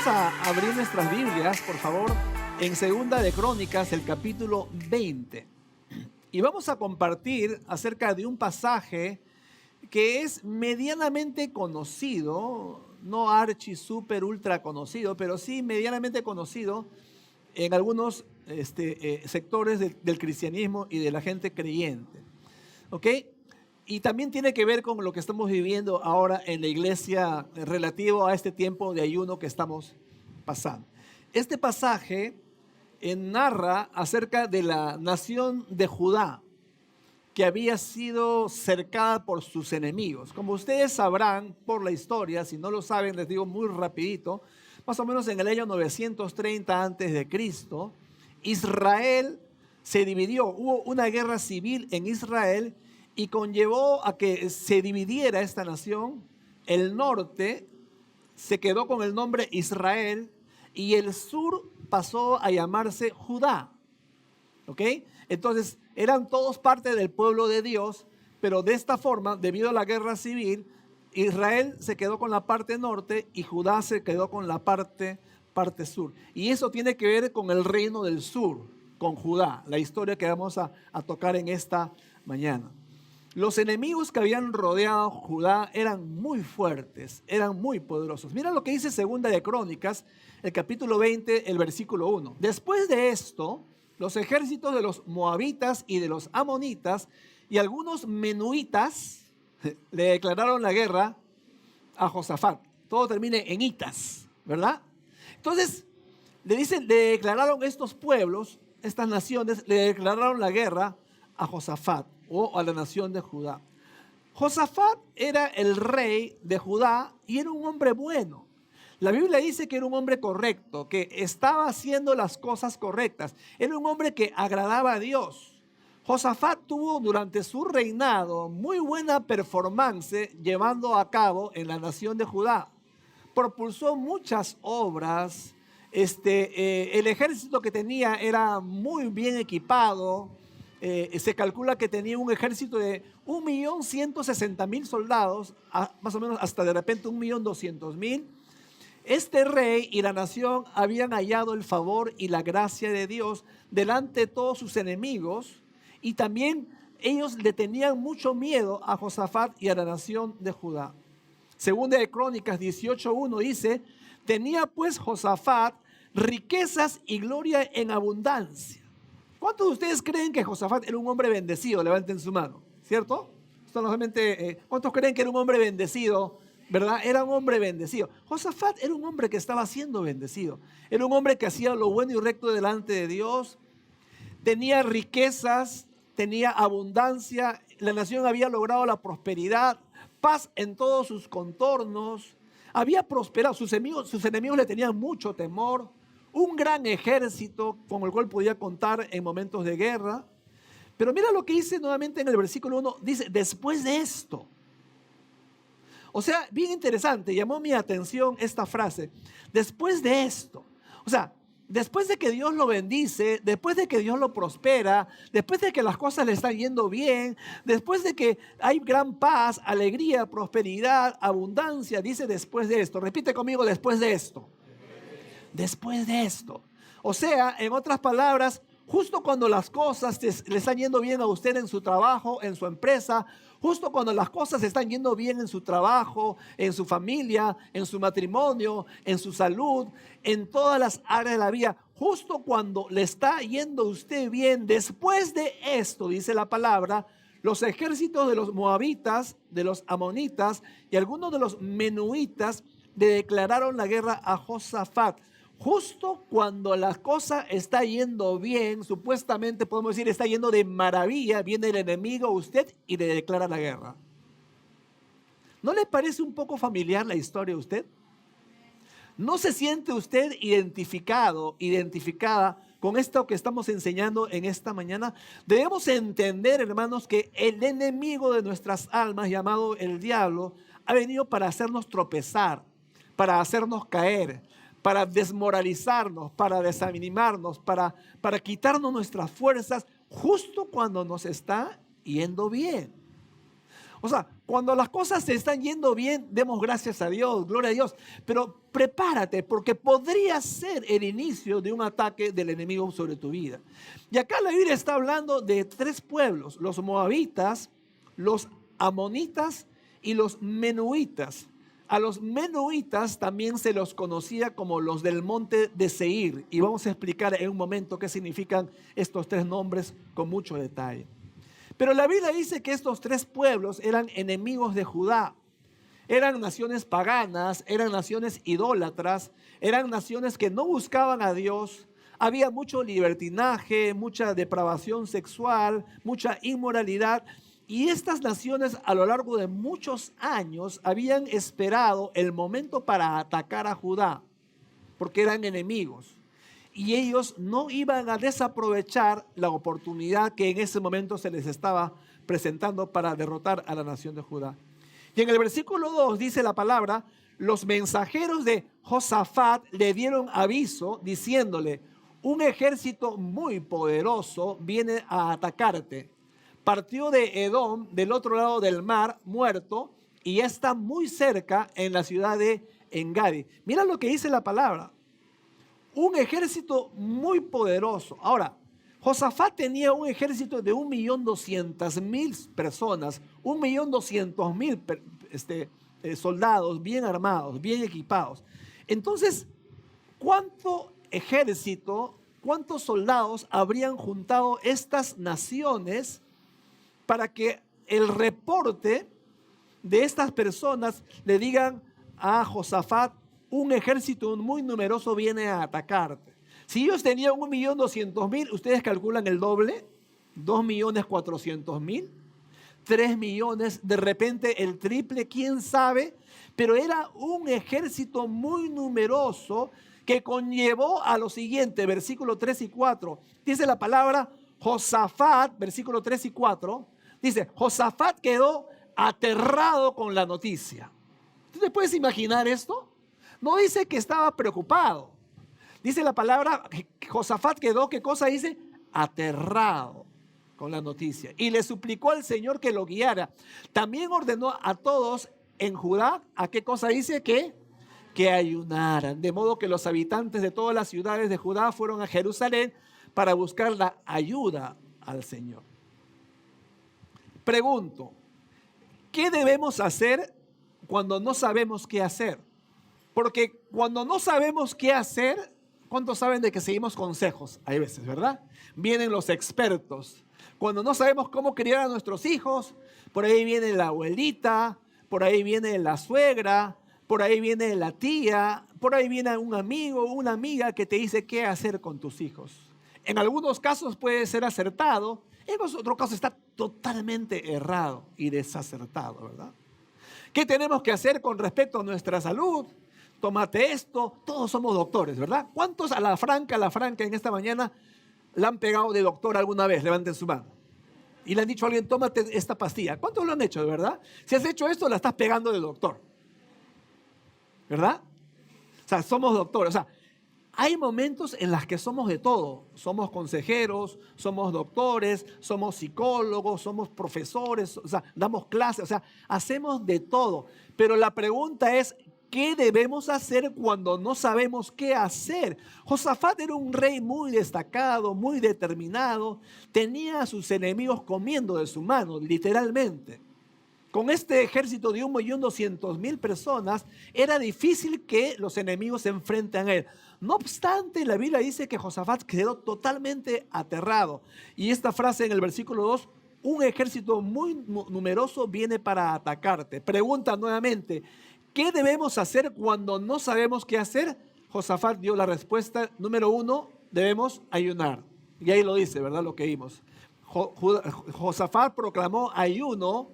Vamos a abrir nuestras Biblias, por favor, en Segunda de Crónicas, el capítulo 20. Y vamos a compartir acerca de un pasaje que es medianamente conocido, no archi, super, ultra conocido, pero sí medianamente conocido en algunos sectores del cristianismo y de la gente creyente. ¿Ok? Y también tiene que ver con lo que estamos viviendo ahora en la iglesia relativo a este tiempo de ayuno que estamos pasando. Este pasaje narra acerca de la nación de Judá, que había sido cercada por sus enemigos. Como ustedes sabrán por la historia, si no lo saben, les digo muy rapidito, más o menos en el año 930 antes de Cristo, Israel se dividió, hubo una guerra civil en Israel y conllevó a que se dividiera esta nación. El norte se quedó con el nombre Israel y el sur pasó a llamarse Judá. ¿Ok? Entonces eran todos parte del pueblo de Dios, pero de esta forma, debido a la guerra civil, Israel se quedó con la parte norte y Judá se quedó con la parte sur. Y eso tiene que ver con el reino del sur, con Judá, la historia que vamos a tocar en esta mañana. Los enemigos que habían rodeado Judá eran muy fuertes, eran muy poderosos. Mira lo que dice Segunda de Crónicas, el capítulo 20, el versículo 1. Después de esto, los ejércitos de los moabitas y de los amonitas y algunos menuitas le declararon la guerra a Josafat. Todo termina en itas, ¿verdad? Entonces, le declararon estos pueblos, estas naciones, le declararon la guerra a Josafat o a la nación de Judá. Josafat era el rey de Judá y era un hombre bueno. La Biblia dice que era un hombre correcto, que estaba haciendo las cosas correctas. Era un hombre que agradaba a Dios. Josafat tuvo durante su reinado muy buena performance llevando a cabo en la nación de Judá. Propulsó muchas obras. El ejército que tenía era muy bien equipado. Se calcula que tenía un ejército de 1.160.000 soldados, más o menos hasta de repente 1.200.000. Este rey y la nación habían hallado el favor y la gracia de Dios delante de todos sus enemigos, y también ellos le tenían mucho miedo a Josafat y a la nación de Judá. Segunda de Crónicas 18:1 dice: tenía pues Josafat riquezas y gloria en abundancia. ¿Cuántos de ustedes creen que Josafat era un hombre bendecido? Levanten su mano, ¿cierto? Esto no solamente, ¿cuántos creen que era un hombre bendecido? ¿Verdad? Era un hombre bendecido. Josafat era un hombre que estaba siendo bendecido. Era un hombre que hacía lo bueno y recto delante de Dios. Tenía riquezas, tenía abundancia. La nación había logrado la prosperidad, paz en todos sus contornos. Había prosperado. Sus enemigos le tenían mucho temor. Un gran ejército con el cual podía contar en momentos de guerra. Pero mira lo que dice nuevamente en el versículo 1. Dice: después de esto. O sea, bien interesante, llamó mi atención esta frase: después de esto. O sea, después de que Dios lo bendice, después de que Dios lo prospera, después de que las cosas le están yendo bien, después de que hay gran paz, alegría, prosperidad, abundancia, dice después de esto. Repite conmigo: después de esto. Después de esto. O sea, en otras palabras, justo cuando las cosas le están yendo bien a usted en su trabajo, en su empresa, justo cuando las cosas están yendo bien en su trabajo, en su familia, en su matrimonio, en su salud, en todas las áreas de la vida, justo cuando le está yendo a usted bien, después de esto, dice la palabra, los ejércitos de los moabitas, de los amonitas y algunos de los menuitas le declararon la guerra a Josafat. Justo cuando la cosa está yendo bien, supuestamente podemos decir está yendo de maravilla, viene el enemigo a usted y le declara la guerra. ¿No le parece un poco familiar la historia a usted? ¿No se siente usted identificado, identificada con esto que estamos enseñando en esta mañana? Debemos entender, hermanos, que el enemigo de nuestras almas, llamado el diablo, ha venido para hacernos tropezar, para hacernos caer, para desmoralizarnos, para desanimarnos, para quitarnos nuestras fuerzas justo cuando nos está yendo bien. O sea, cuando las cosas se están yendo bien, demos gracias a Dios, gloria a Dios. Pero prepárate porque podría ser el inicio de un ataque del enemigo sobre tu vida. Y acá la Biblia está hablando de tres pueblos, los moabitas, los amonitas y los menuitas. A los menuitas también se los conocía como los del monte de Seir. Y vamos a explicar en un momento qué significan estos tres nombres con mucho detalle. Pero la Biblia dice que estos tres pueblos eran enemigos de Judá. Eran naciones paganas, eran naciones idólatras, eran naciones que no buscaban a Dios. Había mucho libertinaje, mucha depravación sexual, mucha inmoralidad. Y estas naciones a lo largo de muchos años habían esperado el momento para atacar a Judá, porque eran enemigos. Y ellos no iban a desaprovechar la oportunidad que en ese momento se les estaba presentando para derrotar a la nación de Judá. Y en el versículo 2 dice la palabra: los mensajeros de Josafat le dieron aviso diciéndole: un ejército muy poderoso viene a atacarte. Partió de Edom, del otro lado del mar, muerto, y ya está muy cerca en la ciudad de Engadi. Mira lo que dice la palabra. Un ejército muy poderoso. Ahora, Josafat tenía un ejército de 1.200.000 personas, 1.200.000 soldados bien armados, bien equipados. Entonces, ¿cuánto ejército, cuántos soldados habrían juntado estas naciones para que el reporte de estas personas le digan a Josafat: un ejército muy numeroso viene a atacarte? Si ellos tenían 1.200.000, ustedes calculan el doble, 2.400.000, 3 millones, de repente el triple, quién sabe, pero era un ejército muy numeroso que conllevó a lo siguiente, versículo 3 y 4. Dice la palabra Josafat, versículo 3 y 4, dice: Josafat quedó aterrado con la noticia. ¿Tú te puedes imaginar esto? No dice que estaba preocupado. Dice la palabra, Josafat quedó, ¿qué cosa dice? Aterrado con la noticia. Y le suplicó al Señor que lo guiara. También ordenó a todos en Judá, ¿a qué cosa dice? Que ayunaran. De modo que los habitantes de todas las ciudades de Judá fueron a Jerusalén para buscar la ayuda al Señor. Pregunto, ¿qué debemos hacer cuando no sabemos qué hacer? Porque cuando no sabemos qué hacer, ¿cuántos saben de que seguimos consejos? Hay veces, ¿verdad? Vienen los expertos. Cuando no sabemos cómo criar a nuestros hijos, por ahí viene la abuelita, por ahí viene la suegra, por ahí viene la tía, por ahí viene un amigo, una amiga que te dice qué hacer con tus hijos. En algunos casos puede ser acertado, en otros casos está totalmente errado y desacertado, ¿verdad? ¿Qué tenemos que hacer con respecto a nuestra salud? Tómate esto, todos somos doctores, ¿verdad? ¿Cuántos a la franca en esta mañana la han pegado de doctor alguna vez? Levanten su mano. Y le han dicho a alguien: tómate esta pastilla. ¿Cuántos lo han hecho, de verdad? Si has hecho esto, la estás pegando de doctor, ¿verdad? O sea, somos doctores. O sea, hay momentos en los que somos de todo. Somos consejeros, somos doctores, somos psicólogos, somos profesores, o sea, damos clases, o sea, hacemos de todo. Pero la pregunta es: ¿qué debemos hacer cuando no sabemos qué hacer? Josafat era un rey muy destacado, muy determinado. Tenía a sus enemigos comiendo de su mano, literalmente. Con este ejército de 1.200.000 personas, era difícil que los enemigos se enfrenten a él. No obstante, la Biblia dice que Josafat quedó totalmente aterrado. Y esta frase en el versículo 2: un ejército muy numeroso viene para atacarte. Pregunta nuevamente: ¿qué debemos hacer cuando no sabemos qué hacer? Josafat dio la respuesta. Número 1, debemos ayunar. Y ahí lo dice, ¿verdad? Lo que vimos. Josafat proclamó ayuno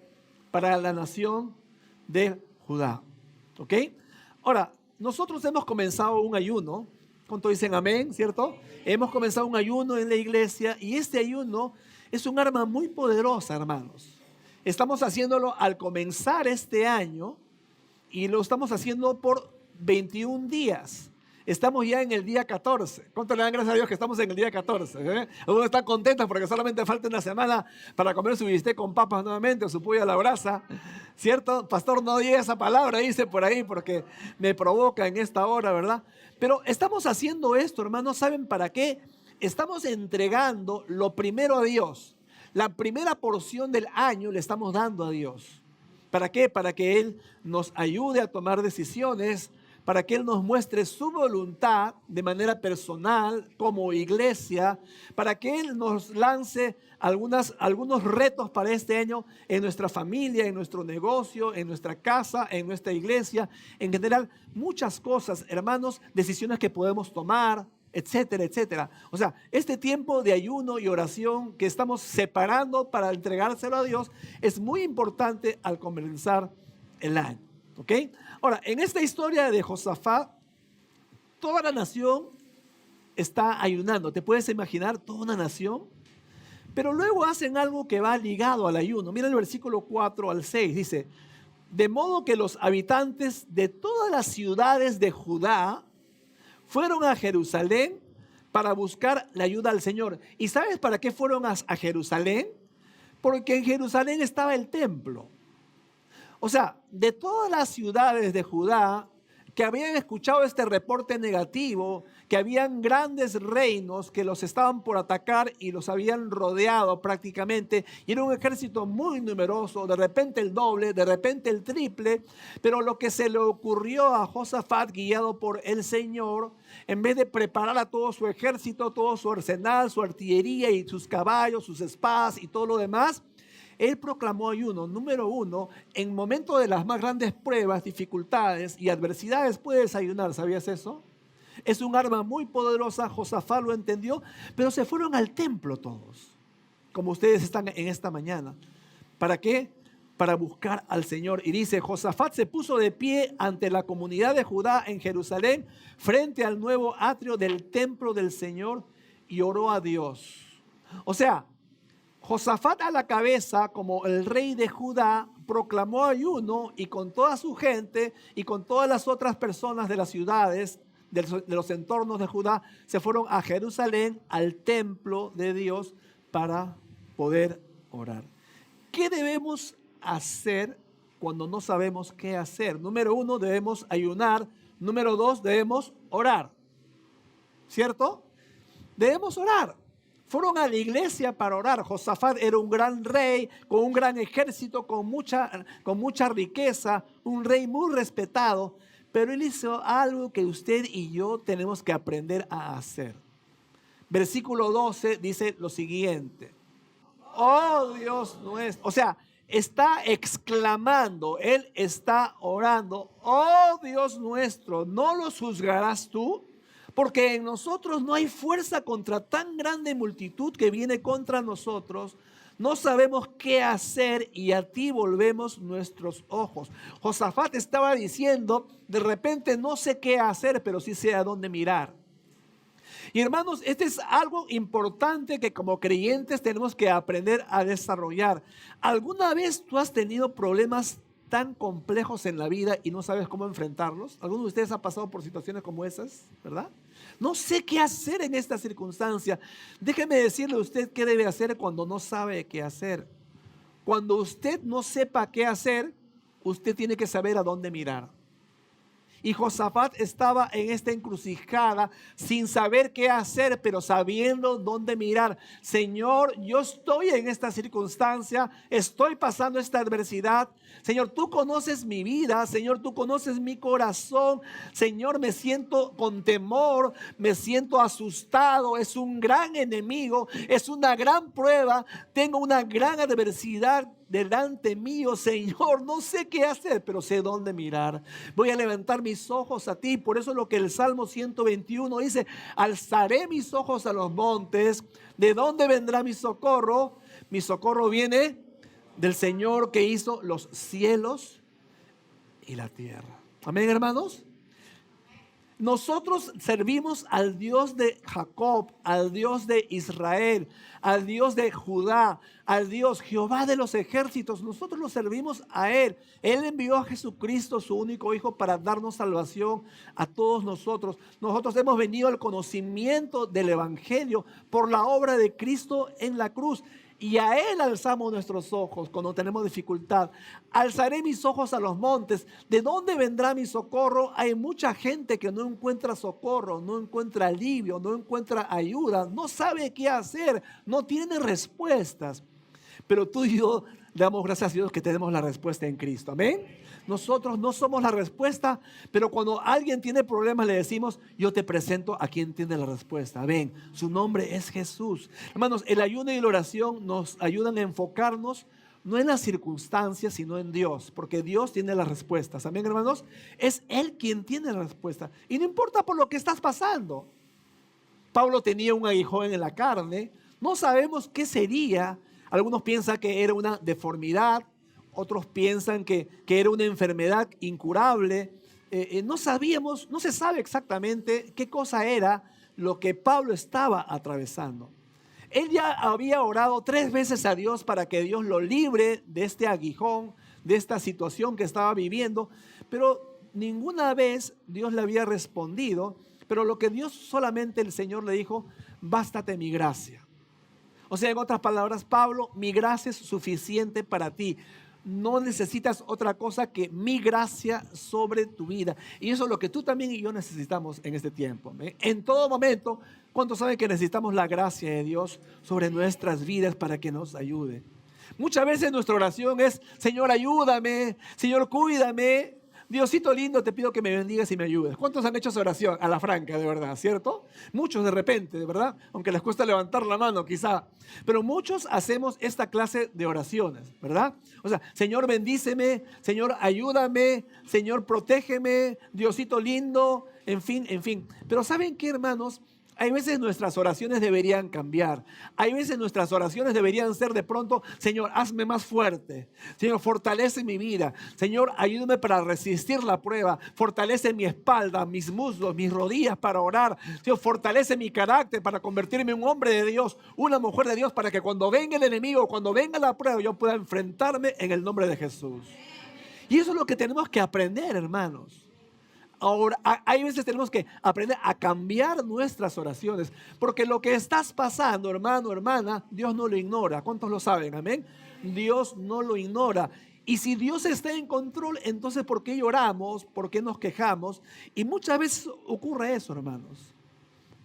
para la nación de Judá. ¿Ok? Ahora, nosotros hemos comenzado un ayuno. ¿Cuántos dicen amén? ¿Cierto? Hemos comenzado un ayuno en la iglesia y este ayuno es un arma muy poderosa, hermanos. Estamos haciéndolo al comenzar este año y lo estamos haciendo por 21 días. Estamos ya en el día 14. ¿Cuánto le dan gracias a Dios que estamos en el día 14? Algunos están contentos porque solamente falta una semana para comer su bistec con papas nuevamente o su pollo a la brasa. ¿Cierto? Pastor, no diga esa palabra, dice por ahí, porque me provoca en esta hora, ¿verdad? Pero estamos haciendo esto, hermanos, ¿saben para qué? Estamos entregando lo primero a Dios. La primera porción del año le estamos dando a Dios. ¿Para qué? Para que Él nos ayude a tomar decisiones, para que Él nos muestre su voluntad de manera personal como iglesia, para que Él nos lance algunos retos para este año en nuestra familia, en nuestro negocio, en nuestra casa, en nuestra iglesia, en general, muchas cosas, hermanos, decisiones que podemos tomar, etcétera, etcétera. O sea, este tiempo de ayuno y oración que estamos separando para entregárselo a Dios es muy importante al comenzar el año. ¿Ok? Ahora, en esta historia de Josafat, toda la nación está ayunando. ¿Te puedes imaginar toda una nación? Pero luego hacen algo que va ligado al ayuno. Mira el versículo 4 al 6. Dice, de modo que los habitantes de todas las ciudades de Judá fueron a Jerusalén para buscar la ayuda al Señor. ¿Y sabes para qué fueron a Jerusalén? Porque en Jerusalén estaba el templo. O sea, de todas las ciudades de Judá que habían escuchado este reporte negativo, que habían grandes reinos que los estaban por atacar y los habían rodeado prácticamente, y era un ejército muy numeroso, de repente el doble, de repente el triple, pero lo que se le ocurrió a Josafat, guiado por el Señor, en vez de preparar a todo su ejército, todo su arsenal, su artillería y sus caballos, sus espadas y todo lo demás, él proclamó ayuno. Número uno, en momentos de las más grandes pruebas, dificultades y adversidades puedes ayunar. ¿Sabías eso? Es un arma muy poderosa. Josafat lo entendió, pero se fueron al templo todos, como ustedes están en esta mañana. ¿Para qué? Para buscar al Señor. Y dice, Josafat se puso de pie ante la comunidad de Judá en Jerusalén, frente al nuevo atrio del templo del Señor, y oró a Dios. O sea, Josafat a la cabeza, como el rey de Judá, proclamó ayuno y con toda su gente y con todas las otras personas de las ciudades, de los entornos de Judá, se fueron a Jerusalén, al templo de Dios, para poder orar. ¿Qué debemos hacer cuando no sabemos qué hacer? Número uno, debemos ayunar. Número dos, debemos orar. ¿Cierto? Debemos orar. Fueron a la iglesia para orar. Josafat era un gran rey, con un gran ejército, con mucha riqueza, un rey muy respetado, pero él hizo algo que usted y yo tenemos que aprender a hacer. Versículo 12 dice lo siguiente. Oh Dios nuestro. O sea, está exclamando, él está orando. Oh Dios nuestro, ¿no los juzgarás tú? Porque en nosotros no hay fuerza contra tan grande multitud que viene contra nosotros. No sabemos qué hacer y a ti volvemos nuestros ojos. Josafat estaba diciendo, de repente no sé qué hacer, pero sí sé a dónde mirar. Y hermanos, este es algo importante que como creyentes tenemos que aprender a desarrollar. ¿Alguna vez tú has tenido problemas tan complejos en la vida y no sabes cómo enfrentarlos? ¿Alguno de ustedes ha pasado por situaciones como esas, verdad? No sé qué hacer en esta circunstancia. Déjeme decirle a usted qué debe hacer cuando no sabe qué hacer. Cuando usted no sepa qué hacer, usted tiene que saber a dónde mirar. Y Josafat estaba en esta encrucijada sin saber qué hacer, pero sabiendo dónde mirar. Señor, yo estoy en esta circunstancia, estoy pasando esta adversidad. Señor, tú conoces mi vida, Señor, tú conoces mi corazón. Señor, me siento con temor, me siento asustado. Es un gran enemigo, es una gran prueba, tengo una gran adversidad delante mío, Señor, no sé qué hacer, pero sé dónde mirar. Voy a levantar mis ojos a ti. Por eso es lo que el Salmo 121 dice: alzaré mis ojos a los montes. ¿De dónde vendrá mi socorro? Mi socorro viene del Señor que hizo los cielos y la tierra. Amén, hermanos. Nosotros servimos al Dios de Jacob, al Dios de Israel, al Dios de Judá, al Dios Jehová de los ejércitos. Nosotros lo servimos a Él. Él envió a Jesucristo, su único Hijo, para darnos salvación a todos nosotros. Nosotros hemos venido al conocimiento del Evangelio por la obra de Cristo en la cruz. Y a Él alzamos nuestros ojos cuando tenemos dificultad. Alzaré mis ojos a los montes. ¿De dónde vendrá mi socorro? Hay mucha gente que no encuentra socorro, no encuentra alivio, no encuentra ayuda, no sabe qué hacer, no tiene respuestas. Pero tú y yo le damos gracias a Dios que tenemos la respuesta en Cristo. Amén. Nosotros no somos la respuesta, pero cuando alguien tiene problemas le decimos, yo te presento a quien tiene la respuesta. Ven, su nombre es Jesús. Hermanos, el ayuno y la oración nos ayudan a enfocarnos no en las circunstancias, sino en Dios, porque Dios tiene las respuestas. Amén, hermanos. Es Él quien tiene la respuesta. Y no importa por lo que estás pasando. Pablo tenía un aguijón en la carne. No sabemos qué sería. Algunos piensan que era una deformidad. Otros piensan que era una enfermedad incurable. No sabíamos, no se sabe exactamente qué cosa era lo que Pablo estaba atravesando. Él ya había orado 3 veces a Dios para que Dios lo libre de este aguijón, de esta situación que estaba viviendo, pero ninguna vez Dios le había respondido. Pero lo que Dios solamente el Señor le dijo, bástate mi gracia. O sea, en otras palabras, Pablo, mi gracia es suficiente para ti. No necesitas otra cosa que mi gracia sobre tu vida. Y eso es lo que tú también y yo necesitamos en este tiempo. En todo momento, ¿cuántos saben que necesitamos la gracia de Dios sobre nuestras vidas para que nos ayude? Muchas veces nuestra oración es, Señor, ayúdame, Señor, cuídame. Diosito lindo, te pido que me bendigas y me ayudes. ¿Cuántos han hecho esa oración? A la franca, de verdad, ¿cierto? Muchos de repente, de verdad, aunque les cuesta levantar la mano quizá. Pero muchos hacemos esta clase de oraciones, ¿verdad? O sea, Señor, bendíceme, Señor, ayúdame, Señor, protégeme, Diosito lindo, en fin, en fin. Pero ¿saben qué, hermanos? Hay veces nuestras oraciones deberían cambiar. Hay veces nuestras oraciones deberían ser de pronto, Señor, hazme más fuerte. Señor, fortalece mi vida. Señor, ayúdame para resistir la prueba. Fortalece mi espalda, mis muslos, mis rodillas para orar. Señor, fortalece mi carácter para convertirme en un hombre de Dios, una mujer de Dios, para que cuando venga el enemigo, cuando venga la prueba, yo pueda enfrentarme en el nombre de Jesús. Y eso es lo que tenemos que aprender, hermanos. Ahora, hay veces tenemos que aprender a cambiar nuestras oraciones, porque lo que estás pasando, hermano, hermana, Dios no lo ignora. ¿Cuántos lo saben? Amén. Dios no lo ignora. Y si Dios está en control, entonces ¿por qué lloramos? ¿Por qué nos quejamos? Y muchas veces ocurre eso, hermanos.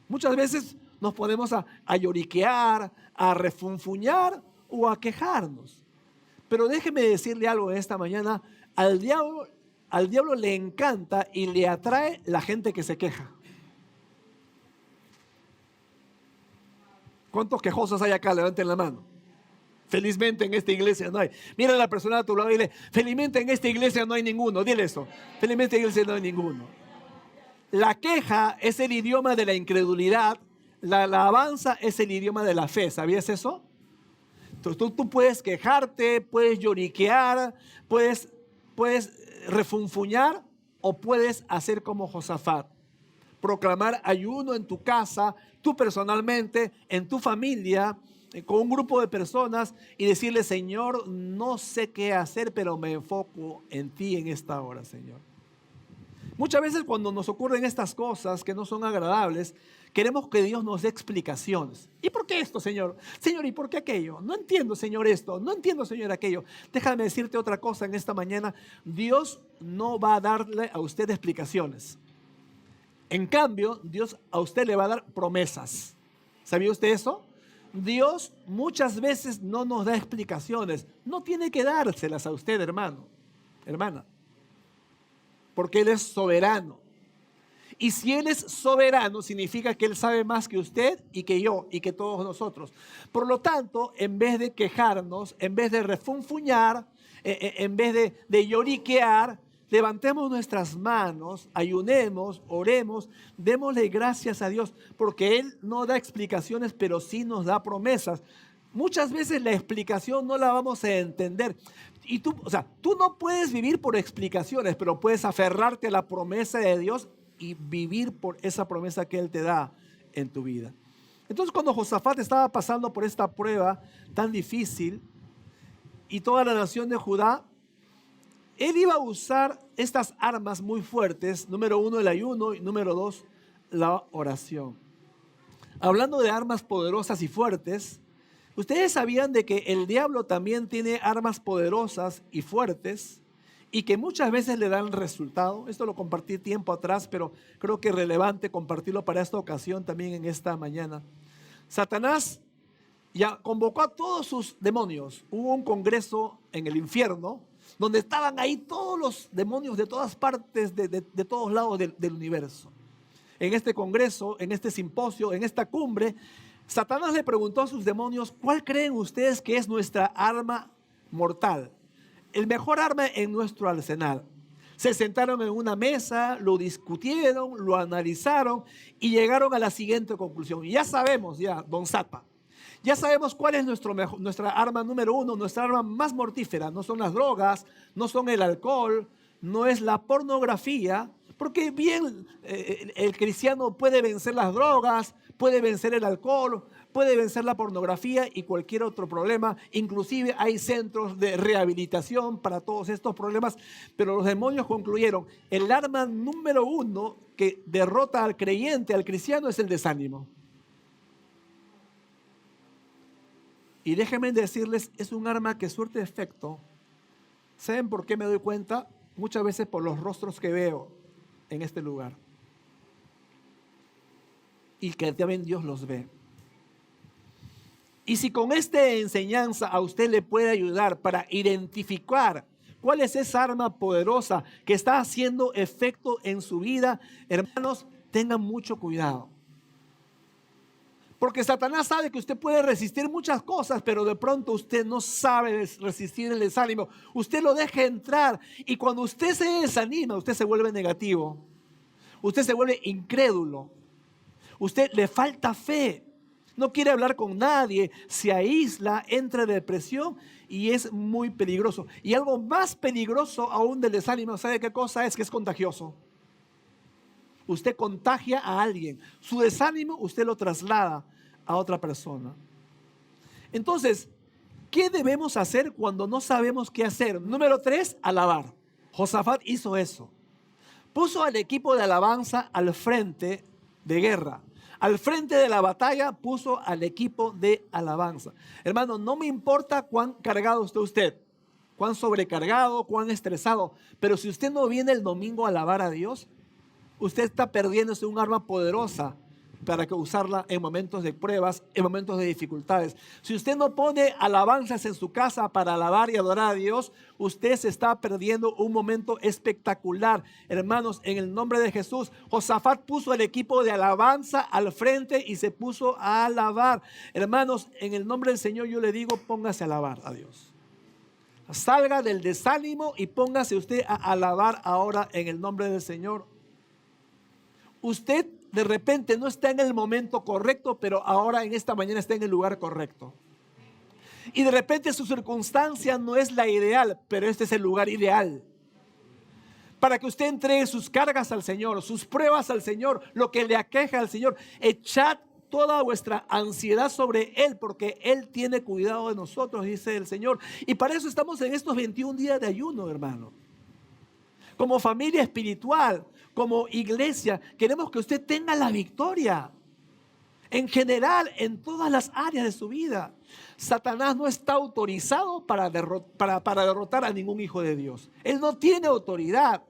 Muchas veces nos ponemos a lloriquear, a refunfuñar o a quejarnos. Pero déjeme decirle algo esta mañana. Al diablo le encanta y le atrae la gente que se queja. ¿Cuántos quejosos hay acá? Levanten la mano. Felizmente en esta iglesia no hay. Mira a la persona a tu lado y dile, felizmente en esta iglesia no hay ninguno. Dile eso. Felizmente en esta iglesia no hay ninguno. La queja es el idioma de la incredulidad. La alabanza es el idioma de la fe. ¿Sabías eso? Tú puedes quejarte, puedes lloriquear, puedes refunfuñar o puedes hacer como Josafat. Proclamar ayuno en tu casa, tú personalmente, en tu familia, con un grupo de personas y decirle, Señor, no sé qué hacer, pero me enfoco en ti en esta hora, Señor. Muchas veces cuando nos ocurren estas cosas que no son agradables, queremos que Dios nos dé explicaciones. ¿Y por qué esto, Señor? Señor, ¿y por qué aquello? No entiendo, Señor, esto. No entiendo, Señor, aquello. Déjame decirte otra cosa en esta mañana. Dios no va a darle a usted explicaciones. En cambio, Dios a usted le va a dar promesas. ¿Sabía usted eso? Dios muchas veces no nos da explicaciones. No tiene que dárselas a usted, hermano, hermana. Porque Él es soberano. Y si Él es soberano, significa que Él sabe más que usted y que yo y que todos nosotros. Por lo tanto, en vez de quejarnos, en vez de refunfuñar, en vez de lloriquear, levantemos nuestras manos, ayunemos, oremos, démosle gracias a Dios, porque Él no da explicaciones, pero sí nos da promesas. Muchas veces la explicación no la vamos a entender. Y tú no puedes vivir por explicaciones, pero puedes aferrarte a la promesa de Dios y vivir por esa promesa que Él te da en tu vida. Entonces, cuando Josafat estaba pasando por esta prueba tan difícil y toda la nación de Judá, él iba a usar estas armas muy fuertes. Número 1, el ayuno, y número 2, la oración. Hablando de armas poderosas y fuertes, ustedes sabían de que el diablo también tiene armas poderosas y fuertes y que muchas veces le dan resultado. Esto lo compartí tiempo atrás, pero creo que es relevante compartirlo para esta ocasión también en esta mañana. Satanás ya convocó a todos sus demonios. Hubo un congreso en el infierno donde estaban ahí todos los demonios de todas partes, de todos lados del universo. En este congreso, en este simposio, en esta cumbre, Satanás le preguntó a sus demonios: ¿cuál creen ustedes que es nuestra arma mortal? El mejor arma en nuestro arsenal. Se sentaron en una mesa, lo discutieron, lo analizaron y llegaron a la siguiente conclusión. Y ya sabemos, don Zapa, ya sabemos cuál es nuestra arma número 1, nuestra arma más mortífera. No son las drogas, no son el alcohol, no es la pornografía, porque bien el cristiano puede vencer las drogas, puede vencer el alcohol, puede vencer la pornografía y cualquier otro problema. Inclusive hay centros de rehabilitación para todos estos problemas, pero los demonios concluyeron: el arma número 1 que derrota al creyente, al cristiano, es el desánimo. Y déjenme decirles, es un arma que surte efecto. ¿Saben por qué me doy cuenta? Muchas veces por los rostros que veo en este lugar. Y que también Dios los ve. Y si con esta enseñanza a usted le puede ayudar para identificar cuál es esa arma poderosa que está haciendo efecto en su vida, hermanos, tengan mucho cuidado. Porque Satanás sabe que usted puede resistir muchas cosas, pero de pronto usted no sabe resistir el desánimo. Usted lo deja entrar y cuando usted se desanima, usted se vuelve negativo. Usted se vuelve incrédulo. Usted le falta fe. No quiere hablar con nadie, se aísla, entra en depresión y es muy peligroso. Y algo más peligroso aún del desánimo, ¿sabe qué cosa es? Que es contagioso. Usted contagia a alguien. Su desánimo usted lo traslada a otra persona. Entonces, ¿qué debemos hacer cuando no sabemos qué hacer? Número 3, alabar. Josafat hizo eso. Puso al equipo de alabanza al frente de guerra. Al frente de la batalla puso al equipo de alabanza. Hermano, no me importa cuán cargado esté usted, cuán sobrecargado, cuán estresado, pero si usted no viene el domingo a alabar a Dios, usted está perdiéndose un arma poderosa para que usarla en momentos de pruebas, en momentos de dificultades. Si usted no pone alabanzas en su casa para alabar y adorar a Dios, usted se está perdiendo un momento espectacular. Hermanos, en el nombre de Jesús, Josafat puso el equipo de alabanza al frente y se puso a alabar. Hermanos, en el nombre del Señor yo le digo, póngase a alabar a Dios. Salga del desánimo y póngase usted a alabar ahora en el nombre del Señor. Usted de repente no está en el momento correcto, pero ahora en esta mañana está en el lugar correcto. Y de repente su circunstancia no es la ideal, pero este es el lugar ideal. Para que usted entregue sus cargas al Señor, sus pruebas al Señor, lo que le aqueja al Señor. Echad toda vuestra ansiedad sobre Él, porque Él tiene cuidado de nosotros, dice el Señor. Y para eso estamos en estos 21 días de ayuno, hermano. Como familia espiritual, como iglesia, queremos que usted tenga la victoria. En general, en todas las áreas de su vida. Satanás no está autorizado para derrotar a ningún hijo de Dios. Él no tiene autoridad.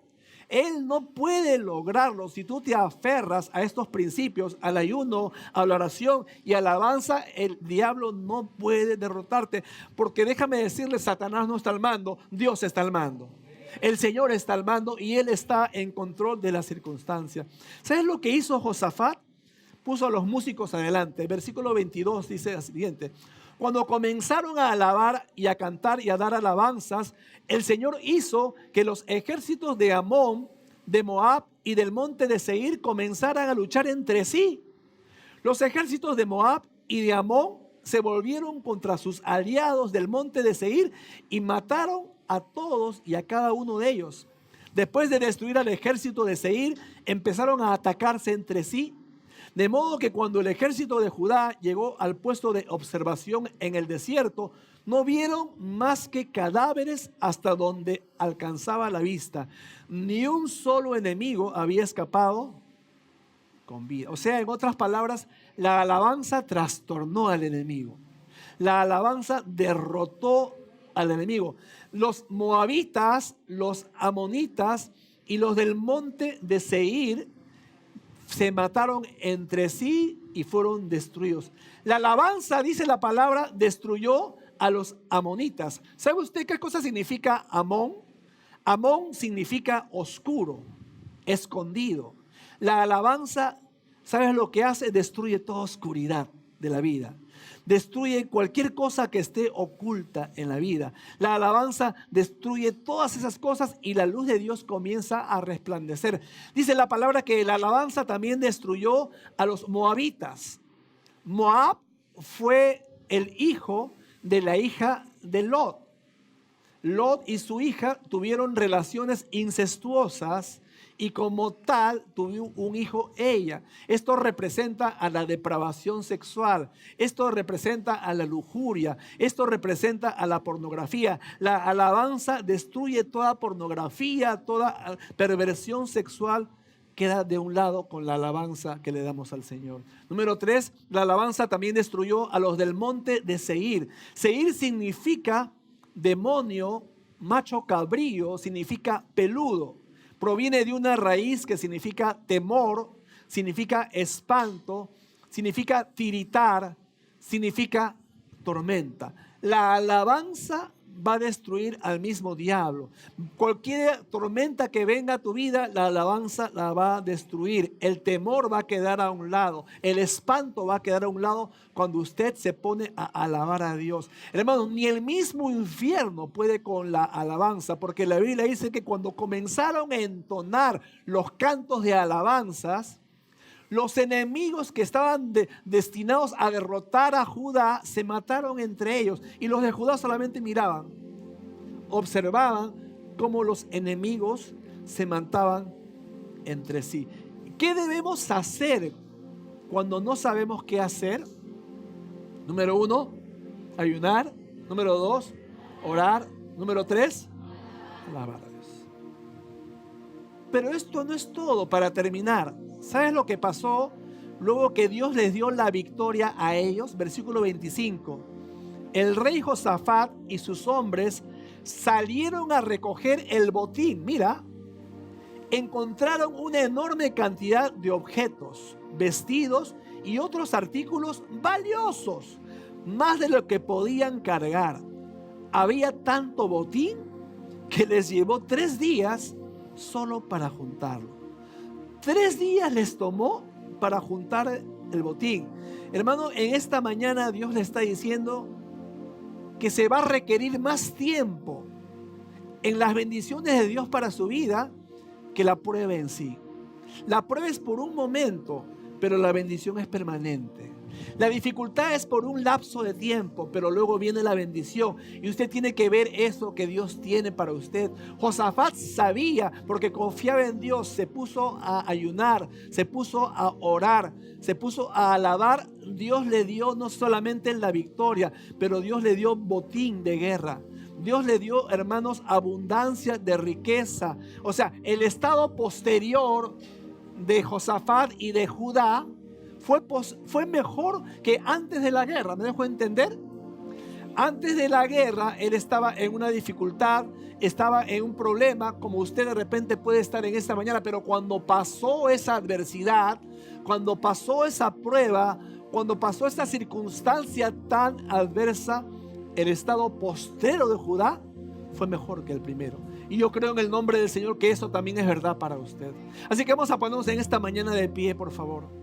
Él no puede lograrlo si tú te aferras a estos principios, al ayuno, a la oración y a la alabanza. El diablo no puede derrotarte, porque déjame decirle, Satanás no está al mando, Dios está al mando. El Señor está al mando y Él está en control de las circunstancias. ¿Sabes lo que hizo Josafat? Puso a los músicos adelante. El versículo 22 dice lo siguiente: cuando comenzaron a alabar y a cantar y a dar alabanzas, el Señor hizo que los ejércitos de Amón, de Moab y del monte de Seir comenzaran a luchar entre sí. Los ejércitos de Moab y de Amón se volvieron contra sus aliados del monte de Seir y mataron a todos y a cada uno de ellos. Después de destruir al ejército de Seir, empezaron a atacarse entre sí. De modo que cuando el ejército de Judá llegó al puesto de observación en el desierto, no vieron más que cadáveres hasta donde alcanzaba la vista. Ni un solo enemigo había escapado con vida. O sea, en otras palabras, la alabanza trastornó al enemigo. La alabanza derrotó al enemigo. Los moabitas, los amonitas y los del monte de Seir se mataron entre sí y fueron destruidos. La alabanza, dice la palabra, destruyó a los amonitas. ¿Sabe usted qué cosa significa Amón? Amón significa oscuro, escondido. La alabanza, ¿sabes lo que hace? Destruye toda oscuridad de la vida. Destruye cualquier cosa que esté oculta en la vida. La alabanza destruye todas esas cosas y la luz de Dios comienza a resplandecer. Dice la palabra que la alabanza también destruyó a los moabitas. Moab fue el hijo de la hija de Lot. Lot y su hija tuvieron relaciones incestuosas y como tal tuvo un hijo ella. Esto representa a la depravación sexual, esto representa a la lujuria, esto representa a la pornografía. La alabanza destruye toda pornografía, toda perversión sexual. Queda de un lado con la alabanza que le damos al Señor. Número 3, la alabanza también destruyó a los del monte de Seir. Seir significa demonio, macho cabrío, significa peludo. Proviene de una raíz que significa temor, significa espanto, significa tiritar, significa tormenta. La alabanza va a destruir al mismo diablo. Cualquier tormenta que venga a tu vida, la alabanza la va a destruir. El temor va a quedar a un lado. El espanto va a quedar a un lado cuando usted se pone a alabar a Dios. Hermano, ni el mismo infierno puede con la alabanza, porque la Biblia dice que cuando comenzaron a entonar los cantos de alabanzas, los enemigos que estaban destinados a derrotar a Judá se mataron entre ellos. Y los de Judá solamente miraban, observaban cómo los enemigos se mataban entre sí. ¿Qué debemos hacer cuando no sabemos qué hacer? Número 1, ayunar. Número 2, orar. Número 3, alabar a Dios. Pero esto no es todo. Para terminar, ¿sabes lo que pasó luego que Dios les dio la victoria a ellos? Versículo 25. El rey Josafat y sus hombres salieron a recoger el botín. Mira, encontraron una enorme cantidad de objetos, vestidos y otros artículos valiosos, más de lo que podían cargar. Había tanto botín que les llevó 3 días solo para juntarlo. 3 días les tomó para juntar el botín. Hermano, en esta mañana Dios le está diciendo que se va a requerir más tiempo en las bendiciones de Dios para su vida que la prueba en sí. La prueba es por un momento, pero la bendición es permanente. La dificultad es por un lapso de tiempo, pero luego viene la bendición. Y usted tiene que ver eso que Dios tiene para usted. Josafat sabía, porque confiaba en Dios, se puso a ayunar, se puso a orar, se puso a alabar. Dios le dio no solamente la victoria, pero Dios le dio botín de guerra. Dios le dio, hermanos, abundancia de riqueza. O sea, el estado posterior de Josafat y de Judá fue mejor que antes de la guerra. ¿Me dejo entender? Antes de la guerra, él estaba en una dificultad, estaba en un problema, como usted de repente puede estar en esta mañana, pero cuando pasó esa adversidad, cuando pasó esa prueba, cuando pasó esa circunstancia tan adversa, el estado postrero de Judá fue mejor que el primero. Y yo creo en el nombre del Señor que eso también es verdad para usted. Así que vamos a ponernos en esta mañana de pie, por favor.